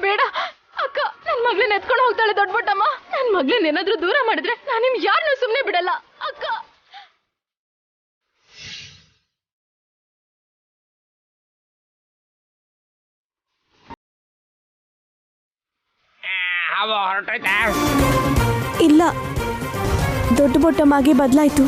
ಬೇಡ ಅಕ್ಕ. ನನ್ ಮಗ್ಳನ್ನ ಎತ್ಕೊಂಡು ಹೋಗ್ತಾಳೆ ದೊಡ್ಡ ಬೊಟ್ಟಮ್ಮ. ನನ್ ಮಗ್ಳನ್ನ ಏನಾದ್ರೂ ದೂರ ಮಾಡಿದ್ರೆ ನಾನು ನಿಮ್ ಯಾರನ್ನೂ ಸುಮ್ನೆ ಬಿಡಲ್ಲ ಅಕ್ಕ. ಇಲ್ಲ, ದೊಡ್ಡ ಬೊಟ್ಟಮ್ಮಗೆ ಬದಲಾಯ್ತು.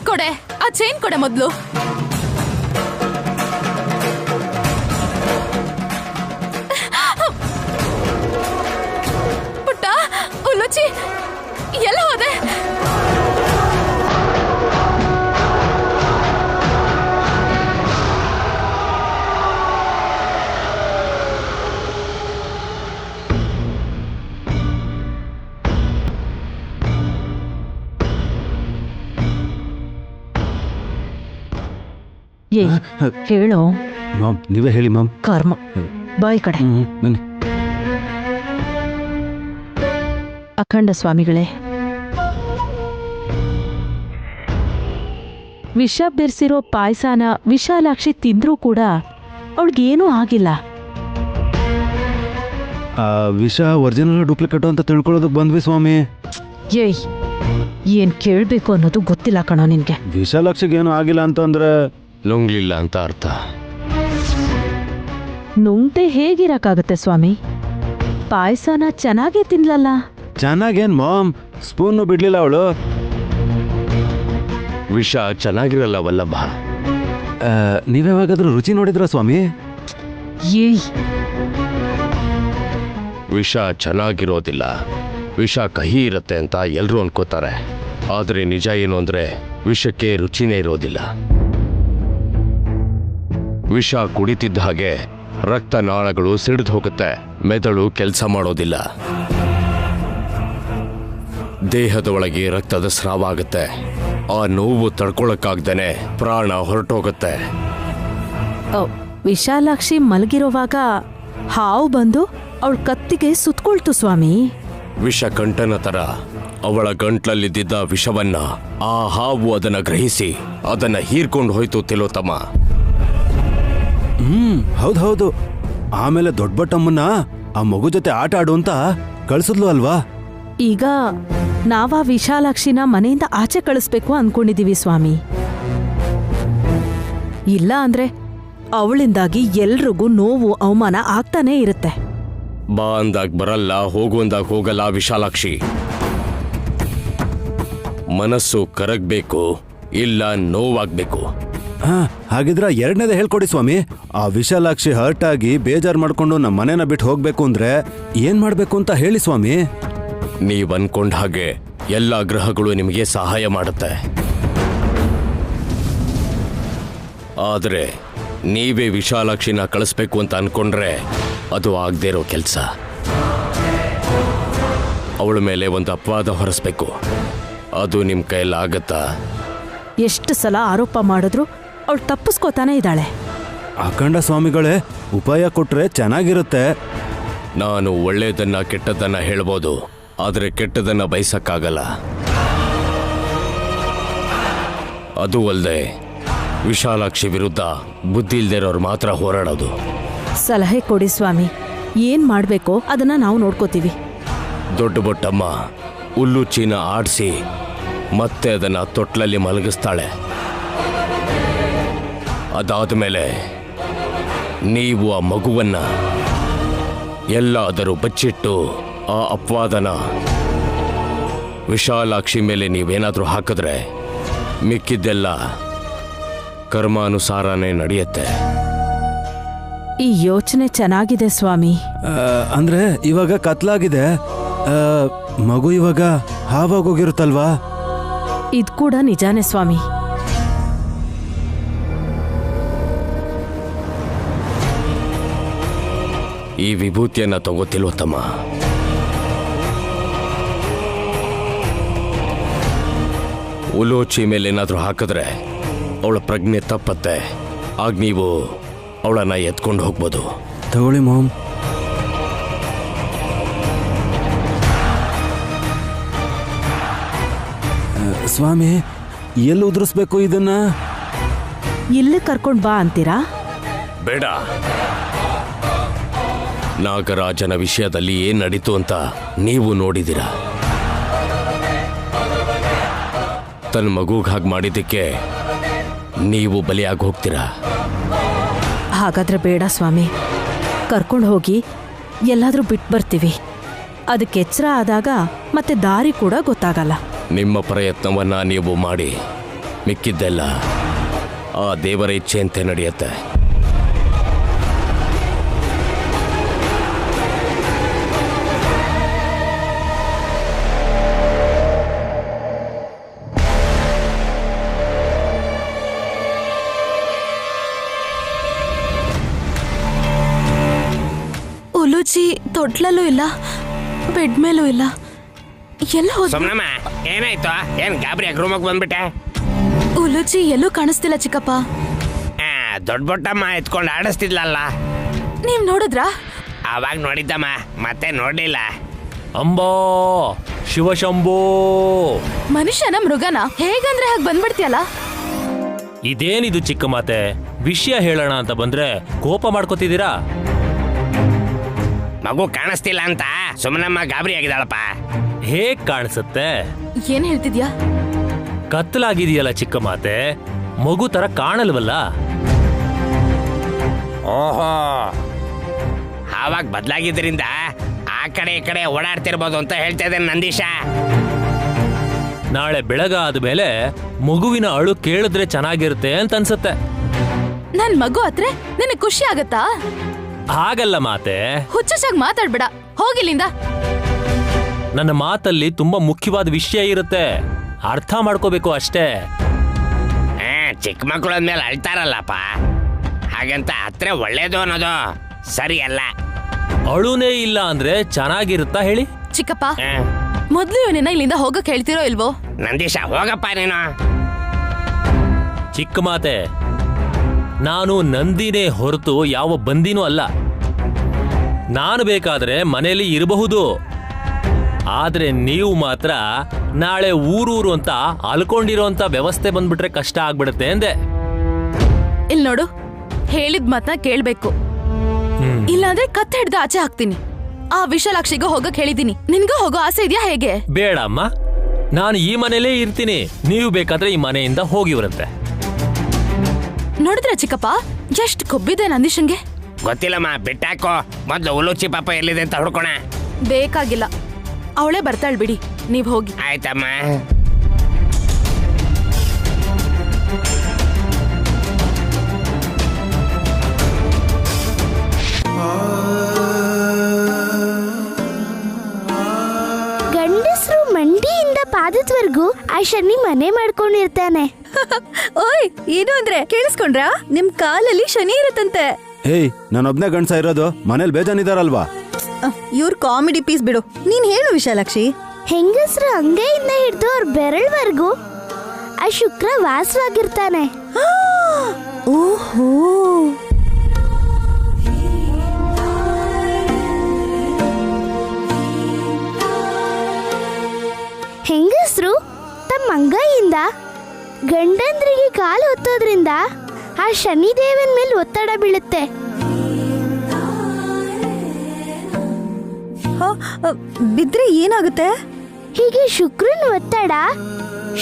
ಕೊಡೆ ಆ ಚೈನ್ ಕೊಡೆ ಮೊದ್ಲು. ಪುಟ್ಟ ಉಲ್ಲುಚಿ ಎಲ್ಲ ಹೋದೆ? ಹೇಳೋ ಮಾಮ್, ನೀವೇ ಹೇಳಿ ಮಾಮ್. ಕರ್ಮ, ಬಾಯ್ ಕಡೆ. ಬನ್ನಿ. ಅಖಂಡ ಸ್ವಾಮಿಗಳೇ, ವಿಷ ಬೆರೆಸಿರೋ ಪಾಯಸನ ವಿಶಾಲಾಕ್ಷಿ ತಿಂದ್ರೂ ಕೂಡ ಅವಳಿಗೇನೂ ಆಗಿಲ್ಲ. ವಿಷ ಒರಿಜಿನಲ್ ಡೂಪ್ಲಿಕೇಟ್ ಅಂತ ತಿಳ್ಕೊಳ್ಳೋದಕ್ಕೆ ಬಂದ್ವಿ ಸ್ವಾಮಿ. ಏಯ್, ಏನ್ ಕೇಳ್ಬೇಕು ಅನ್ನೋದು ಗೊತ್ತಿಲ್ಲ ಕಣೋ ನಿನ್ಗೆ. ವಿಶಾಲಾಕ್ಷಿಗೆ ಏನೂ ಆಗಿಲ್ಲ ಅಂತಂದ್ರೆ ನುಂಗ್ಲಿಲ್ಲ ಅಂತ ಅರ್ಥ. ನುಂಗ್ದೆ ಹೇಗಿರಕ್ಕಾಗತ್ತೆ ಸ್ವಾಮಿ? ಪಾಯಸನ ಚೆನ್ನಾಗೇ ತಿನ್ಲಲ್ಲ. ಚೆನ್ನಾಗೇನ್ ಮಾಮ್, ಸ್ಪೂನು ಬಿಡ್ಲಿಲ್ಲ ಅವಳು. ವಿಷ ಚೆನ್ನಾಗಿರಲ್ಲ ವಲ್ಲಭ. ನೀವ್ಯಾವಾಗಾದ್ರೂ ರುಚಿ ನೋಡಿದ್ರ ಸ್ವಾಮಿ? ಏಯ್, ವಿಷ ಚೆನ್ನಾಗಿರೋದಿಲ್ಲ, ವಿಷ ಕಹಿ ಇರುತ್ತೆ ಅಂತ ಎಲ್ಲರೂ ಅನ್ಕೋತಾರೆ. ಆದರೆ ನಿಜ ಏನು ಅಂದ್ರೆ ವಿಷಕ್ಕೆ ರುಚಿನೇ ಇರೋದಿಲ್ಲ. ವಿಷ ಕುಡಿತಿದ್ದ ಹಾಗೆ ರಕ್ತನಾಳಗಳು ಸಿಡಿದು ಹೋಗುತ್ತೆ, ಮೆದುಳು ಕೆಲಸ ಮಾಡೋದಿಲ್ಲ, ದೇಹದ ಒಳಗೆ ರಕ್ತದ ಸ್ರಾವ ಆಗುತ್ತೆ. ಆ ನೋವು ತಡ್ಕೊಳಕ್ಕಾಗ್ದೇನೆ ಪ್ರಾಣ ಹೊರಟೋಗುತ್ತೆ. ವಿಶಾಲಾಕ್ಷಿ ಮಲಗಿರೋವಾಗ ಹಾವು ಬಂದು ಅವಳ ಕತ್ತಿಗೆ ಸುತ್ಕೊಳ್ತು ಸ್ವಾಮಿ. ವಿಷ ಕಂಠನ ತರ ಅವಳ ಗಂಟ್ಲಲ್ಲಿದ್ದ ವಿಷವನ್ನ ಆ ಹಾವು ಅದನ್ನ ಗ್ರಹಿಸಿ ಅದನ್ನ ಹೀರ್ಕೊಂಡು ಹೋಯ್ತು ತಿಲೋತ್ತಮ. ಹೌದು. ಆಮೇಲೆ ದೊಡ್ಡಬಟ್ಟಮ್ಮನ್ನ ಆ ಮಗು ಜೊತೆ ಆಟ ಆಡು ಅಂತ ಕಳ್ಸಿದ್ಲು ಅಲ್ವಾ? ಈಗ ನಾವ ವಿಶಾಲಾಕ್ಷಿನ ಮನೆಯಿಂದ ಆಚೆ ಕಳಿಸ್ಬೇಕು ಅನ್ಕೊಂಡಿದೀವಿ ಸ್ವಾಮಿ. ಇಲ್ಲ ಅಂದ್ರೆ ಅವಳಿಂದಾಗಿ ಎಲ್ರಿಗೂ ನೋವು ಅವಮಾನ ಆಗ್ತಾನೇ ಇರುತ್ತೆ. ಬಾ ಅಂದಾಗ ಬರಲ್ಲ, ಹೋಗು ಅಂದಾಗ ಹೋಗಲ್ಲ ವಿಶಾಲಾಕ್ಷಿ. ಮನಸ್ಸು ಕರಗಬೇಕು, ಇಲ್ಲ ನೋವಾಗ್ಬೇಕು. ಹಾ, ಹಾಗಿದ್ರ ಎರಡನೇದೇ ಹೇಳ್ಕೊಡಿ ಸ್ವಾಮಿ. ಆ ವಿಶಾಲಾಕ್ಷಿ ಹರ್ಟ್ ಆಗಿ ಬೇಜಾರ್ ಮಾಡ್ಕೊಂಡು ನಮ್ಮ ಮನೆನ ಬಿಟ್ಟು ಹೋಗ್ಬೇಕು ಅಂದ್ರೆ ಏನ್ ಮಾಡ್ಬೇಕು ಅಂತ ಹೇಳಿ ಸ್ವಾಮಿ. ನೀವ್ ಅನ್ಕೊಂಡ ಹಾಗೆ ಎಲ್ಲ ಗ್ರಹಗಳು ನಿಮಗೆ ಸಹಾಯ ಮಾಡುತ್ತೆ. ಆದ್ರೆ ನೀವೇ ವಿಶಾಲಾಕ್ಷಿನ ಕಳಿಸ್ಬೇಕು ಅಂತ ಅನ್ಕೊಂಡ್ರೆ ಅದು ಆಗದೇ ಇರೋ ಕೆಲಸ. ಅವಳ ಮೇಲೆ ಒಂದು ಅಪವಾದ ಹೊರಿಸ್ಬೇಕು. ಅದು ನಿಮ್ಮ ಕೈಲಾಗತ್ತಾ? ಎಷ್ಟು ಸಲ ಆರೋಪ ಮಾಡಿದ್ರು ಅವಳು ತಪ್ಪಿಸ್ಕೋತಾನೆ ಇದ್ದಾಳೆ. ಅಖಂಡ ಸ್ವಾಮಿಗಳೇ, ಉಪಾಯ ಕೊಟ್ರೆ ಚೆನ್ನಾಗಿರುತ್ತೆ. ನಾನು ಒಳ್ಳೆಯದನ್ನ ಕೆಟ್ಟದನ್ನ ಹೇಳ್ಬೋದು, ಆದರೆ ಕೆಟ್ಟದನ್ನ ಬಯಸಕ್ಕಾಗಲ್ಲ. ಅದು ಅಲ್ಲದೆ ವಿಶಾಲಾಕ್ಷಿ ವಿರುದ್ಧ ಬುದ್ಧಿ ಇಲ್ದಿರೋರು ಮಾತ್ರ ಹೋರಾಡೋದು. ಸಲಹೆ ಕೊಡಿ ಸ್ವಾಮಿ, ಏನ್ ಮಾಡ್ಬೇಕೋ ಅದನ್ನ ನಾವು ನೋಡ್ಕೋತೀವಿ. ದೊಡ್ಡ ಬೊಟ್ಟಮ್ಮ ಉಲ್ಲುಚ್ಚಿನ ಆಡಿಸಿ ಮತ್ತೆ ಅದನ್ನ ತೊಟ್ಲಲ್ಲಿ ಮಲಗಿಸ್ತಾಳೆ. ಅದಾದ್ಮೇಲೆ ನೀವು ಆ ಮಗುವನ್ನ ಎಲ್ಲಾದರೂ ಬಚ್ಚಿಟ್ಟು ಆ ಅಪವಾದನ ವಿಶಾಲಾಕ್ಷಿ ಮೇಲೆ ನೀವೇನಾದರೂ ಹಾಕಿದ್ರೆ ಮಿಕ್ಕಿದ್ದೆಲ್ಲ ಕರ್ಮಾನುಸಾರನೇ ನಡೆಯುತ್ತೆ. ಈ ಯೋಚನೆ ಚೆನ್ನಾಗಿದೆ ಸ್ವಾಮಿ. ಅಂದ್ರೆ ಇವಾಗ ಕತ್ಲಾಗಿದೆ, ಮಗು ಇವಾಗ ಹಾವಾಗೋಗಿರುತ್ತಲ್ವಾ? ಇದ್ ಕೂಡ ನಿಜಾನೇ ಸ್ವಾಮಿ. ಈ ವಿಭೂತಿಯನ್ನ ತಗೋತಿಲ್ವ ತಮ್ಮ? ಉಲೋಚಿ ಮೇಲೆ ಏನಾದರೂ ಹಾಕಿದ್ರೆ ಅವಳ ಪ್ರಜ್ಞೆ ತಪ್ಪತ್ತೆ. ಆಗ ನೀವು ಅವಳನ್ನ ಎತ್ಕೊಂಡು ಹೋಗ್ಬೋದು. ತಗೊಳ್ಳಿ ಮಾಮ್. ಸ್ವಾಮಿ, ಎಲ್ಲಿ ಉದುರಿಸ್ಬೇಕು ಇದನ್ನ? ಇಲ್ಲಿ ಕರ್ಕೊಂಡ್ ಬಾ ಅಂತೀರಾ? ಬೇಡ. ನಾಗರಾಜನ ವಿಷಯದಲ್ಲಿ ಏನ್ ನಡೀತು ಅಂತ ನೀವು ನೋಡಿದಿರ. ತನ್ನ ಮಗುಗ್ ಹಾಗೆ ಮಾಡಿದ್ದಕ್ಕೆ ನೀವು ಬಲಿಯಾಗಿ ಹೋಗ್ತೀರಾ. ಹಾಗಾದ್ರೆ ಬೇಡ ಸ್ವಾಮಿ, ಕರ್ಕೊಂಡು ಹೋಗಿ ಎಲ್ಲಾದ್ರೂ ಬಿಟ್ಟು ಬರ್ತೀವಿ. ಅದಕ್ಕೆ ಎಚ್ಚರ ಆದಾಗ ಮತ್ತೆ ದಾರಿ ಕೂಡ ಗೊತ್ತಾಗಲ್ಲ. ನಿಮ್ಮ ಪ್ರಯತ್ನವನ್ನ ನೀವು ಮಾಡಿ, ಮಿಕ್ಕಿದ್ದೆಲ್ಲ ಆ ದೇವರ ಇಚ್ಛೆಯಂತೆ ನಡೆಯುತ್ತೆ. ಉಲುಚಿ ತೊಟ್ಲಲ್ಲೂ ಇಲ್ಲ, ಬೆಡ್ ಮೇಲೂ ಇಲ್ಲ. ಎಲ್ಲ ಸೋಮನಮ್ಮ, ಏನಾಯ್ತು? ಏನ್ ಗಾಬರಿಯಾಗಿ ರೂಮಿಗೆ ಬಂದ್ಬಿಟ್ಟೆ? ಉಲುಚಿ ಎಲ್ಲೂ ಕಾಣಿಸ್ತಿಲ್ಲ ಚಿಕ್ಕಪ್ಪ. ದೊಡ್ಡ ಬೊಟ್ಟಮ್ಮ ಎತ್ಕೊಂಡು ಆಡಿಸ್ತಿದ್ಲಲ್ಲ, ನೀವ್ ನೋಡಿದ್ರಾ? ಆವಾಗ ನೋಡಿದ್ದಮ್ಮ, ಮತ್ತೆ ನೋಡ್ಲಿಲ್ಲ. ಅಂಬೋ ಶಿವಶಂಭೋ. ಮನುಷ್ಯನ ಮೃಗನ ಹೇಗಂದ್ರೆ ಹಾಗೆ ಬಂದ್ಬಿಡ್ತೀಯಲ್ಲ. ಇದೇನಿದು ಚಿಕ್ಕ ಮಾತೆ? ವಿಷಯ ಹೇಳೋಣ ಅಂತ ಬಂದ್ರೆ ಕೋಪ ಮಾಡ್ಕೋತಿದ್ದೀರಾ? ಮಗು ಕಾಣಿಸ್ತಿಲ್ಲ ಅಂತ ಸುಮ್ಮನಮ್ಮ ಗಾಬರಿ ಆಗಿದ್ದಾಳಪ್ಪ. ಹೇಗ್ ಕಾಣಿಸುತ್ತೆ? ಏನ್ ಹೇಳ್ತಿದ್ಯಾ? ಕತ್ತಲಾಗಿದೆಯಲ್ಲ ಚಿಕ್ಕ ಮಾತೆ, ಮಗು ತರ ಕಾಣಲ್ವಲ್ಲ. ಓಹೋ, ಆವಾಗ ಬದಲಾಗಿದ್ರಿಂದ ಆ ಕಡೆ ಈ ಕಡೆ ಓಡಾಡ್ತಿರ್ಬೋದು ಅಂತ ಹೇಳ್ತಾ ಇದ್ದೇನೆ ನಂದೀಶ. ನಾಳೆ ಬೆಳಗಾದ ಮೇಲೆ ಮಗುವಿನ ಅಳು ಕೇಳಿದ್ರೆ ಚೆನ್ನಾಗಿರುತ್ತೆ ಅಂತ ಅನ್ಸುತ್ತೆ. ನನ್ ಮಗು ಹತ್ರ ನಿನಗೆ ಖುಷಿ ಆಗತ್ತಾ? ಹಾಗಲ್ಲ ಮಾತೆ, ಹುಚ್ಚಾಗಿ ಮಾತಾಡ್ಬೇಡ, ಹೋಗಿಲ್ಲಿಂದ. ನನ್ನ ಮಾತಲ್ಲಿ ತುಂಬಾ ಮುಖ್ಯವಾದ ವಿಷಯ ಇರುತ್ತೆ, ಅರ್ಥ ಮಾಡ್ಕೋಬೇಕು ಅಷ್ಟೇ. ಚಿಕ್ಕ ಮಕ್ಕಳು ಅಂದ್ಮೇಲೆ ಅಳ್ತಾರಲ್ಲಪ್ಪ, ಹಾಗಂತ ಹತ್ರ ಒಳ್ಳೇದು ಅನ್ನೋದು ಸರಿ ಅಲ್ಲ. ಅಳುನೇ ಇಲ್ಲ ಅಂದ್ರೆ ಚೆನ್ನಾಗಿರುತ್ತಾ ಹೇಳಿ? ಚಿಕ್ಕಪ್ಪ, ಮೊದ್ಲು ಇವನನ್ನ ಇಲ್ಲಿಂದ ಹೋಗಕ್ ಹೇಳ್ತಿರೋ ಇಲ್ವೋ? ನಂದೀಶ, ಹೋಗಪ್ಪ ನೀನು. ಚಿಕ್ಕ ಮಾತೆ, ನಾನು ನಂದಿನೇ ಹೊರತು ಯಾವ ಬಂದಿನೂ ಅಲ್ಲ. ನಾನು ಬೇಕಾದ್ರೆ ಮನೆಯಲ್ಲಿ ಇರಬಹುದು, ಆದ್ರೆ ನೀವು ಮಾತ್ರ ನಾಳೆ ಊರೂರು ಅಂತ ಅಲ್ಕೊಂಡಿರೋಂತ ವ್ಯವಸ್ಥೆ ಬಂದ್ಬಿಟ್ರೆ ಕಷ್ಟ ಆಗ್ಬಿಡುತ್ತೆ ಅಂದೆ. ಇಲ್ ನೋಡು, ಹೇಳಿದ್ ಮಾತನ್ನ ಕೇಳ್ಬೇಕು, ಇಲ್ಲಾಂದ್ರೆ ಕತ್ತೆ ಹಿಡ್ದು ಆಚೆ ಹಾಕ್ತೀನಿ. ಆ ವಿಶಾಲಾಕ್ಷಿಗೂ ಹೋಗಕ್ ಹೇಳಿದೀನಿ. ನಿನ್ಗೂ ಹೋಗೋ ಆಸೆ ಇದೆಯಾ ಹೇಗೆ? ಬೇಡ ಅಮ್ಮ, ನಾನು ಈ ಮನೇಲೇ ಇರ್ತೀನಿ, ನೀವು ಬೇಕಾದ್ರೆ ಈ ಮನೆಯಿಂದ ಹೋಗಿವ್ರಂತೆ. ನೋಡಿದ್ರ ಚಿಕ್ಕಪ್ಪ, ಎಷ್ಟ್ ಕೊಬ್ಬಿದೆ ನಂದೀಶನ್ಗೆ. ಗೊತ್ತಿಲ್ಲಮ್ಮ, ಬಿಟ್ಟಾಕೋ. ಮೊದ್ಲು ಉಲುಚಿ ಪಾಪ ಎಲ್ಲಿದೆ ಅಂತ ಹುಡ್ಕೋಣ. ಬೇಕಾಗಿಲ್ಲ, ಅವಳೇ ಬರ್ತಾಳ್ ಬಿಡಿ, ನೀವ್ ಹೋಗಿ. ಆಯ್ತಮ್ಮ. ಶನಿ ಮನೆ ಮಾಡ್ಕೊಂಡಿರ್ತಾನೆ. ಓಯ್, ಏನು ಅಂದ್ರೆ ಕೇಳಿಸ್ಕೊಂಡ್ರಾ? ನಿಮ್ ಕಾಲಲ್ಲಿ ಶನಿ ಇರುತ್ತಂತೆ. ಏಯ್, ನಾನೊಬ್ನೇ ಗಂಡ್ಸ ಇರೋದು, ಮನೇಲಿ ಬೇಜಾನಿದಾರಲ್ವಾ? ಇವ್ರ ಕಾಮಿಡಿ ಪೀಸ್ ಬಿಡು. ನೀನ್ ಹೇಳು ವಿಶಾಲಾಕ್ಷಿ. ಹೆಂಗಸ್ರು ಅಂಗೈಯಿಂದ ಹಿಡಿದು ಅವ್ರ ಬೆರಳ್ವರೆಗೂ ಆ ಶುಕ್ರ ವಾಸವಾಗಿರ್ತಾನೆ. ಓಹೋ, ಹೆಂಗಸ್ರು ತಮ್ಮ ಅಂಗೈಯಿಂದ ಗಂಡಂದ್ರಿಗೆ ಕಾಲು ಹೊತ್ತೋದ್ರಿಂದ ಆ ಶನಿದೇವನ ಮೇಲೆ ಒತ್ತಡ ಬೀಳುತ್ತೆ. ಬಿದ್ರೆ ಏನಾಗುತ್ತೆ? ಹೀಗೆ ಶುಕ್ರನ ಒತ್ತಡ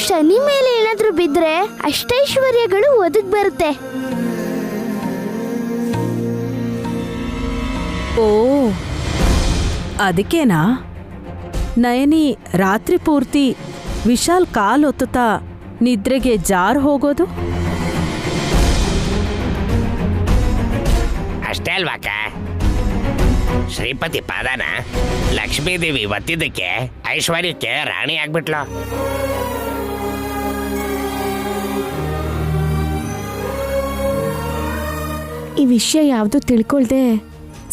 ಶನಿ ಮೇಲೆ ಏನಾದ್ರೂ ಬಿದ್ರೆ ಅಷ್ಟೈಶ್ವರ್ಯಗಳು ಒದಗ್ ಬರುತ್ತೆ. ಓ, ಅದಕ್ಕೇನಾ ನಯನಿ ರಾತ್ರಿ ಪೂರ್ತಿ ವಿಶಾಲ್ ಕಾಲೊತ್ತುತ್ತಾ ನಿದ್ರೆಗೆ ಜಾರ್ ಹೋಗೋದು? ಅಷ್ಟೇ ಅಲ್ವಾಕ? ಶ್ರೀಪತಿ ಪಾದನ ಲಕ್ಷ್ಮೀದೇವಿ ಒತ್ತಿದ್ದಕ್ಕೆ ಐಶ್ವರ್ಯಕ್ಕೆ ರಾಣಿ ಆಗ್ಬಿಟ್ಲು. ಈ ವಿಷಯ ಯಾವುದು ತಿಳ್ಕೊಳ್ದೆ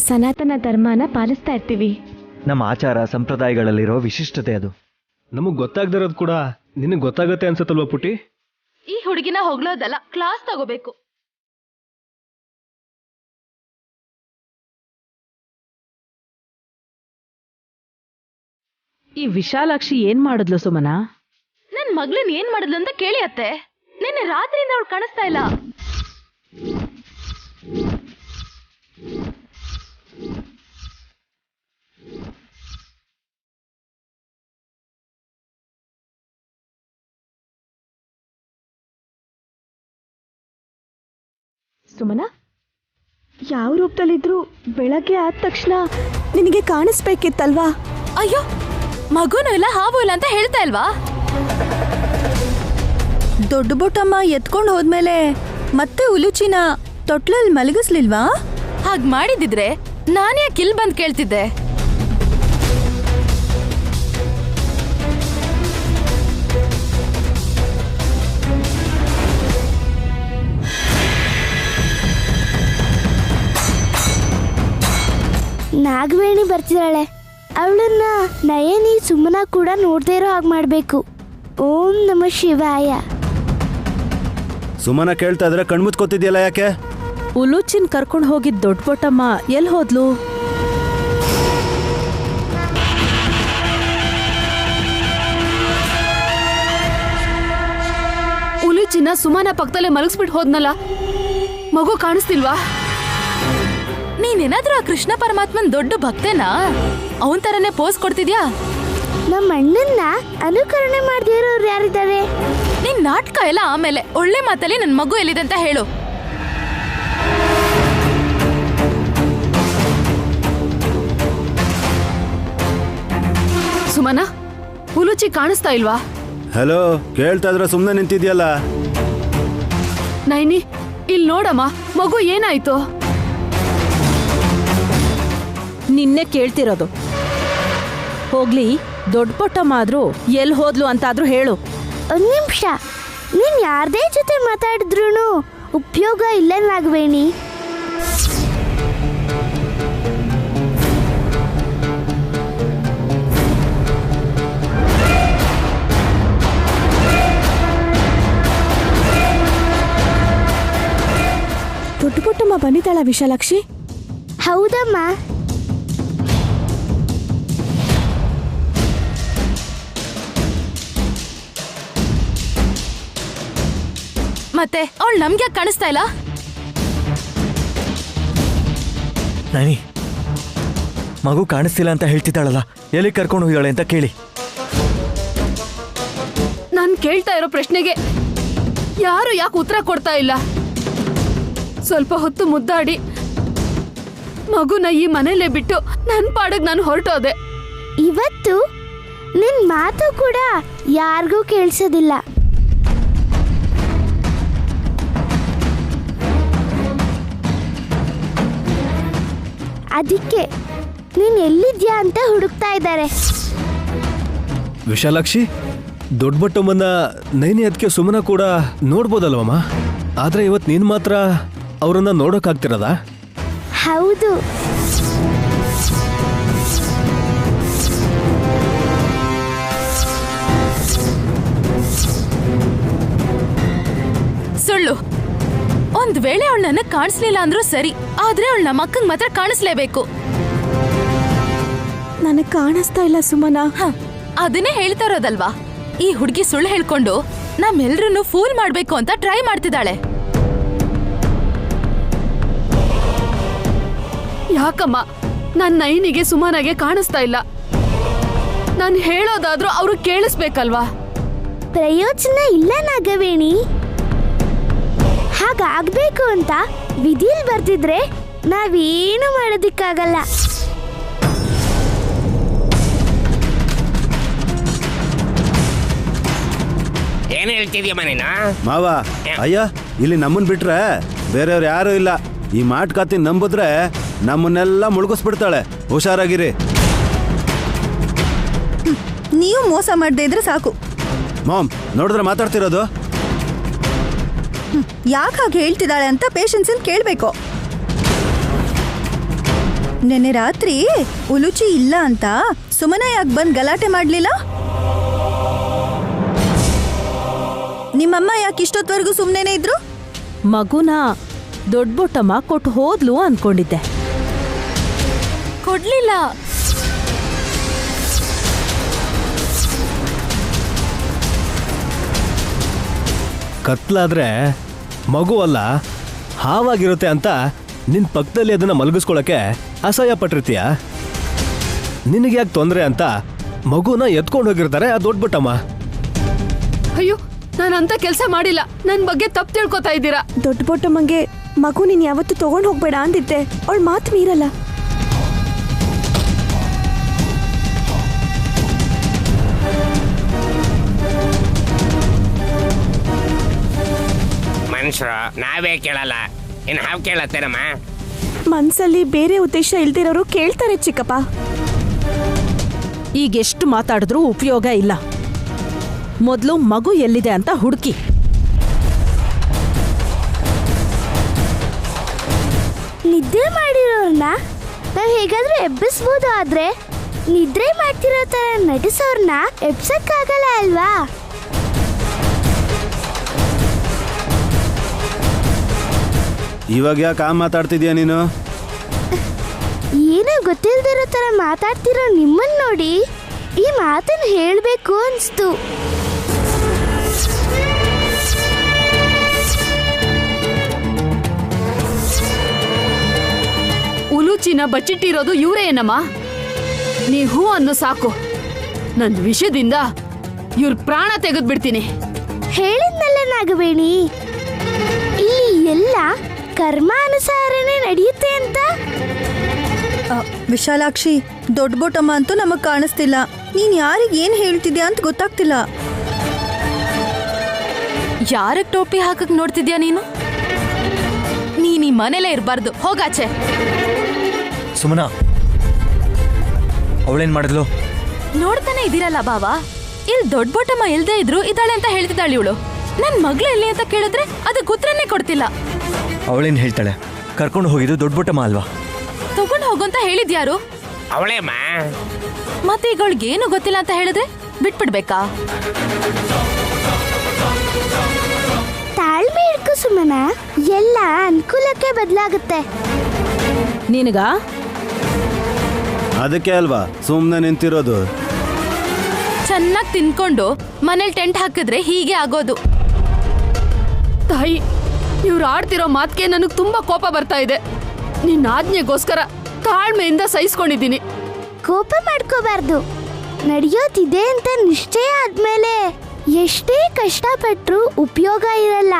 ಸನಾತನ ಧರ್ಮನ ಪಾಲಿಸ್ತಾ ಇರ್ತೀವಿ. ನಮ್ಮ ಆಚಾರ ಸಂಪ್ರದಾಯಗಳಲ್ಲಿರೋ ವಿಶಿಷ್ಟತೆ ಅದು. ನಮಗ್ ಗೊತ್ತಾಗ್ದಿರೋದು ಕೂಡ ನಿನಗೆ ಗೊತ್ತಾಗತ್ತೆ ಅನ್ಸತ್ತಲ್ವಾ ಪುಟಿ? ಈ ಹುಡುಗಿನ ಹೊಗಳೋದಲ್ಲ, ಕ್ಲಾಸ್ ತಗೋಬೇಕು. ಈ ವಿಶಾಲಾಕ್ಷಿ ಏನ್ ಮಾಡಿದ್ಲು ಸುಮನ? ನನ್ ಮಗ್ಳನ್ ಏನ್ ಮಾಡಿದ್ಲು ಅಂತ ಕೇಳಿ ಅತ್ತೆ. ನಿನ್ನೆ ರಾತ್ರಿಯಿಂದ ಅವಳು ಕಾಣಿಸ್ತಾ ಇಲ್ಲ. ಸುಮನ, ಯಾವ ರೂಪದಲ್ಲಿದ್ರು ಬೆಳಗ್ಗೆ ಆದ ತಕ್ಷಣ ನಿನಗೆ ಕಾಣಿಸ್ಬೇಕಿತ್ತಲ್ವಾ? ಅಯ್ಯೋ, ಮಗುನೂ ಇಲ್ಲ ಹಾವು ಇಲ್ಲ ಅಂತ ಹೇಳ್ತಾ ಇಲ್ವಾ? ದೊಡ್ಡ ಬೊಟ್ಟಮ್ಮ ಎತ್ಕೊಂಡು ಹೋದ್ಮೇಲೆ ಮತ್ತೆ ಉಲುಚಿನ ತೊಟ್ಲಲ್ಲಿ ಮಲಗಿಸ್ಲಿಲ್ವಾ? ಹಾಗ್ ಮಾಡಿದಿದ್ರೆ ನಾನ್ಯಾಕೆ ಇಲ್ಲಿ ಬಂದ್ ಕೇಳ್ತಿದ್ದೆ? ನಾಗವೇಣಿ ಬರ್ತಿದ್ದಾಳೆ. ಅವಳನ್ನ ನಯನಿ ಸುಮ್ಮನ ಕೂಡ ನೋಡ್ದೇ ಇರೋ ಹಾಗೆ ಮಾಡ್ಬೇಕು. ಓಂ ನಮಃ ಶಿವಾಯ. ಸುಮನ ಕೇಳ್ತಾ ಇದ್ರೆ ಕಣ್ಮುಚ್ಕೋತಿದ್ಯಲ್ಲ ಯಾಕೆ? ಉಲುಚಿನ್ ಕರ್ಕೊಂಡು ಹೋಗಿದ್ ದೊಡ್ಡ ಬೊಟ್ಟಮ್ಮ ಎಲ್ಲಿ ಹೋದ್ಲು? ಉಲುಚಿನ ಸುಮನ ಪಕ್ಕದಲ್ಲೇ ಮಲಗಿಸ್ಬಿಟ್ಟು ಹೋದ್ನಲ್ಲ, ಮಗು ಕಾಣಿಸ್ತಿಲ್ವಾ? ನೀನೇನಾದ್ರೂ ಆ ಕೃಷ್ಣ ಪರಮಾತ್ಮನ್ ದೊಡ್ಡ ಭಕ್ತೇನಾ? ಅವನ್ ತರನೇ ಪೋಸ್ ಕೊಡ್ತಿದ್ಯಾ? ನಮ್ಮ ಅಣ್ಣನ್ನ ಅನುಕರಣೆ ಮಾಡದೇ ಇರೋರು ಯಾರಿದ್ದಾರೆ? ನಿನ್ ನಾಟಕ ಎಲ್ಲ ಆಮೇಲೆ, ಒಳ್ಳೆ ಮಾತಲ್ಲಿ ನನ್ ಮಗು ಎಲ್ಲಿದೆ ಅಂತ ಹೇಳು. ಸುಮನ, ಉಲುಚಿ ಕಾಣಿಸ್ತಾ ಇಲ್ವಾ? ಹಲೋ, ಕೇಳ್ತಾ ಇದ್ರೆ ಸುಮ್ಮನೆ ನಿಂತಿದ್ಯಲ್ಲ? ನೈನಿ, ಇಲ್ಲಿ ನೋಡಮ್ಮ, ಮಗು ಏನಾಯ್ತು? ನಿನ್ನೆ ಕೇಳ್ತಿರೋದು. ಹೋಗ್ಲಿ, ದೊಡ್ಡ ಬೊಟ್ಟಮ್ಮ ಆದ್ರೂ ಎಲ್ಲಿ ಹೋದ್ಲು ಅಂತಾದ್ರೂ ಹೇಳು. ಒಂದ್ ನಿಮಿಷ, ನೀನ್ ಯಾರ್ದೇ ಜೊತೆ ಮಾತಾಡಿದ್ರು ಉಪಯೋಗ ಇಲ್ಲ ನಾಗವೇಣಿ. ದೊಡ್ಡ ಬೊಟ್ಟಮ್ಮ ಬಂದಿದ್ದಾಳ ವಿಶಾಲಾಕ್ಷಿ? ಹೌದಮ್ಮ. ಮತ್ತೆ ಅವಳು ನಮ್ಗೆ ಕಾಣಿಸ್ತಾ ಇಲ್ಲ? ನೈನಿ, ಮಗು ಕಾಣಿಸ್ತಿಲ್ಲ ಅಂತ ಹೇಳ್ತಿದ್ದಾಳಲ್ಲ, ಎಲ್ಲಿ ಕರ್ಕೊಂಡು ಹೋಗಿದ್ದಾಳೆ ಅಂತ ಕೇಳಿ. ನಾನ್ ಕೇಳ್ತಾ ಇರೋ ಪ್ರಶ್ನೆಗೆ ಯಾರು ಯಾಕೆ ಉತ್ತರ ಕೊಡ್ತಾ ಇಲ್ಲ? ಸ್ವಲ್ಪ ಹೊತ್ತು ಮುದ್ದಾಡಿ ಮಗುನ ಈ ಮನೇಲೆ ಬಿಟ್ಟು ನನ್ ಪಾಡಿಗೆ ನಾನು ಹೊರಟೋದೆ. ಇವತ್ತು ನಿನ್ ಮಾತು ಕೂಡ ಯಾರಿಗೂ ಕೇಳಿಸೋದಿಲ್ಲ. ಅದಕ್ಕೆ ನೀನ್ ಎಲ್ಲಿದ್ಯಾ ಅಂತ ಹುಡುಕ್ತಾ ಇದ್ದಾರೆ. ವಿಶಾಲಾಕ್ಷಿ, ದೊಡ್ಡ ಬಟ್ಟಮ್ಮನ್ನ ನೈನಿ ಅದಕ್ಕೆ ಸುಮ್ಮನ ಕೂಡ ನೋಡ್ಬೋದಲ್ವಮ್ಮ, ಆದ್ರೆ ಇವತ್ತು ನೀನು ಮಾತ್ರ ಅವರನ್ನ ನೋಡೋಕ್ಕಾಗ್ತಿರೋದಾ? ಹೌದು. ಸುಳ್ಳು. ಒಂದ್ ವೇಳೆ ಅವಳು ನನಗ್ ಕಾಣಿಸ್ಲಿಲ್ಲ ಅಂದ್ರೂ ಸರಿ, ಆದ್ರೆ ಅವಳು ನಮ್ಮ ಅಕ್ಕಂಗ್ ಮಾತ್ರ ಕಾಣಿಸ್ಲೇಬೇಕು. ನನಗ್ ಕಾಣಿಸ್ತಾ ಇಲ್ಲ ಸುಮನಾ. ಅದನ್ನೇ ಹೇಳ್ತಾ ಇರೋದಲ್ವಾ, ಈ ಹುಡುಗಿ ಸುಳ್ಳು ಹೇಳ್ಕೊಂಡು ನಮ್ಮೆಲ್ರನ್ನು ಫೂಲ್ ಮಾಡ್ಬೇಕು ಅಂತ ಟ್ರೈ ಮಾಡ್ತಿದ್ದಾಳೆ. ಯಾಕಮ್ಮ ನನ್ ನೈನಿಗೆ ಸುಮನಾಗೆ ಕಾಣಿಸ್ತಾ ಇಲ್ಲ? ನಾನು ಹೇಳೋದಾದ್ರೂ ಅವ್ರು ಕೇಳಿಸ್ಬೇಕಲ್ವಾ? ಪ್ರಯೋಜನ ಇಲ್ಲ ನಾಗವೇಣಿ. ಹಾಗಾಗ್ಬೇಕು ಅಂತ ವಿಧಿಲ್ ಬರ್ತಿದ್ರೆ ನಾವೇನು ಮಾಡೋದಿಕ್ಕಾಗಲ್ಲ. ಏನ್ ಹೇಳ್ತಿದ್ಯಮ್ಮ ನೀನು? ಮಾವ, ಅಯ್ಯ ಇಲ್ಲಿ ನಮ್ಮನ್ ಬಿಟ್ರೆ ಬೇರೆಯವ್ರು ಯಾರು ಇಲ್ಲ. ಈ ಮಾಟ್ಕಾತಿ ನಂಬಿದ್ರೆ ನಮ್ಮನ್ನೆಲ್ಲ ಮುಳುಗಿಸ್ಬಿಡ್ತಾಳೆ. ಹುಷಾರಾಗಿರಿ. ನೀವು ಮೋಸ ಮಾಡದೇ ಇದ್ರೆ ಸಾಕು. ಮಾಮ್, ನೋಡಿದ್ರೆ ಮಾತಾಡ್ತಿರೋದು? ಯಾಕೆ ಹಾಗೆ ಹೇಳ್ತಿದ್ದಾಳೆ ಅಂತ ಪೇಷನ್ಸ್ ಅಂತ ಕೇಳಬೇಕು. ನೆನ್ನೆ ರಾತ್ರಿ ಉಲುಚಿ ಇಲ್ಲ ಅಂತ ಸುಮನ ಯಾಕೆ ಬಂದು ಗಲಾಟೆ ಮಾಡಲಿಲ್ಲ? ನಿಮ್ಮಮ್ಮ ಯಾಕೆ ಇಷ್ಟೊತ್ತವರೆಗೂ ಸುಮ್ಮನೆ ಇದ್ರು? ಮಗುನ ದೊಡ್ಡಬೊಟ್ಟಮ್ಮ ಕೊಟ್ಟು ಹೋದ್ಲು ಅನ್ಕೊಂಡಿದ್ದೆ. ಕೊಡ್ಲಿಲ್ಲ. ಕತ್ಲಾದ್ರೆ ಮಗು ಅಲ್ಲ ಹಾವಾಗಿರುತ್ತೆ ಅಂತ ನಿನ್ ಪಕ್ಕದಲ್ಲಿ ಅದನ್ನ ಮಲಗಿಸ್ಕೊಳಕ್ಕೆ ಅಸಹ್ಯ ಪಟ್ಟಿರ್ತೀಯ. ನಿನಗೆ ಯಾಕೆ ತೊಂದರೆ ಅಂತ ಮಗುನ ಎತ್ಕೊಂಡು ಹೋಗಿರ್ತಾರೆ ಆ ದೊಡ್ಡ ಬಟ್ಟಮ್ಮ. ಅಯ್ಯೋ, ನಾನಂತ ಕೆಲಸ ಮಾಡಿಲ್ಲ. ನನ್ ಬಗ್ಗೆ ತಪ್ಪು ತಿಳ್ಕೊತಾ ಇದ್ದೀರಾ. ದೊಡ್ಡ ಬೊಟ್ಟಮ್ಮಂಗೆ ಮಗು ನೀನ್ ಯಾವತ್ತೂ ತಗೊಂಡು ಹೋಗ್ಬೇಡ ಅಂದಿದ್ದೆ. ಅವಳ ಮಾತು ಮೀರಲ್ಲ. ಮನುಷ್ಯರು ನಾವೇ ಕೇಳಲ್ಲ, ಇನ್ನು ಹಾವು ಕೇಳತ್ತೇನಮ್ಮ? ಮನ್ಸಲ್ಲಿ ಬೇರೆ ಉದ್ದೇಶ ಇಲ್ದಿರೋರು ಕೇಳ್ತಾರೆ ಚಿಕ್ಕಪ್ಪ. ಈಗೆಷ್ಟು ಮಾತಾಡಿದ್ರೂ ಉಪಯೋಗ ಇಲ್ಲ. ಮೊದಲು ಮಗು ಎಲ್ಲಿದೆ ಅಂತ ಹುಡುಕಿ. ನಿದ್ರೆ ಮಾಡಿರೋರ್ನ ನಾವ್ ಹೇಗಾದ್ರೂ ಎಬ್ಬಿಸ್ಬೋದು, ಆದ್ರೆ ನಿದ್ರೆ ಮಾಡ್ತಿರೋ ತರ ನಟಿಸೋರ್ನ ಎಬ್ಸಕ್ಕಾಗಲ್ಲ ಅಲ್ವಾ? ಇವಾಗ ಯಾಕೆ ಮಾತಾಡ್ತಿದ್ಯಾ ನೀನು? ಏನೋ ಗೊತ್ತಿಲ್ದಿರೋ ತರ ಮಾತಾಡ್ತಿರೋ ನಿಮ್ಮನ್ ನೋಡಿ ಈ ಮಾತನ್ನ ಹೇಳ್ಬೇಕು ಅನ್ಸ್ತು. ಉಲುಚಿನ ಬಚ್ಚಿಟ್ಟಿರೋದು ಇವರೇ ಏನಮ್ಮ? ನೀ ಹೂ ಅನ್ನು ಸಾಕು. ನನ್ನ ವಿಷಯದಿಂದ ಇವ್ರ ಪ್ರಾಣ ತೆಗೆದ್ಬಿಡ್ತೀನಿ. ಹೇಳಿದ್ನಲ್ಲ ನಾಗವೇಣಿ, ಇಲ್ಲಿ ಎಲ್ಲ ಕರ್ಮಾನುಸಾರನೇ ನಡೆಯುತ್ತೆ ಅಂತ. ವಿಶಾಲಾಕ್ಷಿ, ದೊಡ್ಡ ಬೊಟ್ಟಮ್ಮ ಅಂತೂ ನಮಗ್ ಕಾಣಿಸ್ತಿಲ್ಲ. ನೀನ್ ಯಾರಿಗೆ ಏನ್ ಹೇಳ್ತಿದ್ಯಾ ಅಂತ ಗೊತ್ತಾಗ್ತಿಲ್ಲ. ಯಾರಕ್ ಟೋಪಿ ಹಾಕಕ್ ನೋಡ್ತಿದ್ಯಾ ನೀನು? ನೀನ್ ಈ ಮನೇಲೇ ಇರ್ಬಾರ್ದು, ಹೋಗಾಚೆ. ಸುಮನಾ, ಅವಳೇನ್ ಮಾಡಿದ್ಲು? ನೋಡ್ತಾನೆ ಇದೀರಲ್ಲ ಬಾವಾ, ಇಲ್ಲಿ ದೊಡ್ಡ ಬೊಟ್ಟಮ್ಮ ಇಲ್ದೇ ಇದ್ರು ಇದ್ದಾಳೆ ಅಂತ ಹೇಳ್ತಿದ್ದಾಳೆ ಇವಳು. ನನ್ ಮಗ್ಳು ಎಲ್ಲಿ ಅಂತ ಕೇಳಿದ್ರೆ ಅದಕ್ಕೆ ಉತ್ತರನೇ ಕೊಡ್ತಿಲ್ಲ. ಅವಳೇನ್ ಹೇಳ್ತಾಳೆ? ಕರ್ಕೊಂಡು ಹೋಗಿದ್ದು ದೊಡ್ಡ ಬೊಟ್ಟಮ್ಮ ಅಲ್ವಾ? ತಗೊಂಡು ಹೋಗಂತ ಹೇಳಿದ್ಯಾರು? ಅವಳೇಮ್ಮ. ಮತ್ತೆ ಈಗ ಅವಳಿಗೆ ಏನು ಗೊತ್ತಿಲ್ಲ ಅಂತ ಹೇಳಿದ್ರೆ ಬಿಟ್ಬಿಡ್ಬೇಕಾ? ತಾಳ್ಮೆ ಇಡ್ಕು ಸುಮನ, ಎಲ್ಲ ಅನುಕೂಲಕ್ಕೆ ಬದಲಾಗುತ್ತೆ. ನಿನಗ ಅದಕ್ಕೆ ಅಲ್ವಾ ಸುಮ್ಮನೆ ನಿಂತಿರೋದು. ಚೆನ್ನಾಗಿ ತಿನ್ಕೊಂಡು ಮನೇಲಿ ಟೆಂಟ್ ಹಾಕಿದ್ರೆ ಹೀಗೆ ಆಗೋದು. ತಾಯಿ, ಇವ್ರು ಆಡ್ತಿರೋ ಮಾತ್ಗೆ ನನಗೆ ತುಂಬಾ ಕೋಪ ಬರ್ತಾ ಇದೆ. ನಿನ್ನ ಆಜ್ಞೆಗೋಸ್ಕರ ತಾಳ್ಮೆಯಿಂದ ಸಹಿಸ್ಕೊಂಡಿದ್ದೀನಿ. ಕೋಪ ಮಾಡ್ಕೋಬಾರ್ದು. ನಡೆಯೋದಿದೆ ಅಂತ ನಿಶ್ಚಯ ಆದ್ಮೇಲೆ ಎಷ್ಟೇ ಕಷ್ಟಪಟ್ರೂ ಉಪಯೋಗ ಇರಲ್ಲ.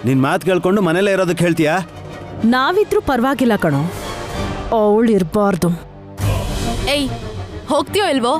ನಿನ್ ಮಾತು ಕೇಳ್ಕೊಂಡು ಮನೇಲೇ ಇರೋದಕ್ಕೆ ಹೇಳ್ತೀಯಾ? ನಾವಿದ್ರೂ ಪರವಾಗಿಲ್ಲ ಕಣೋ, ಅವಳು ಇರಬಾರ್ದು. ಏಯ್, ಹೋಗ್ತೀಯೋ ಇಲ್ವೋ?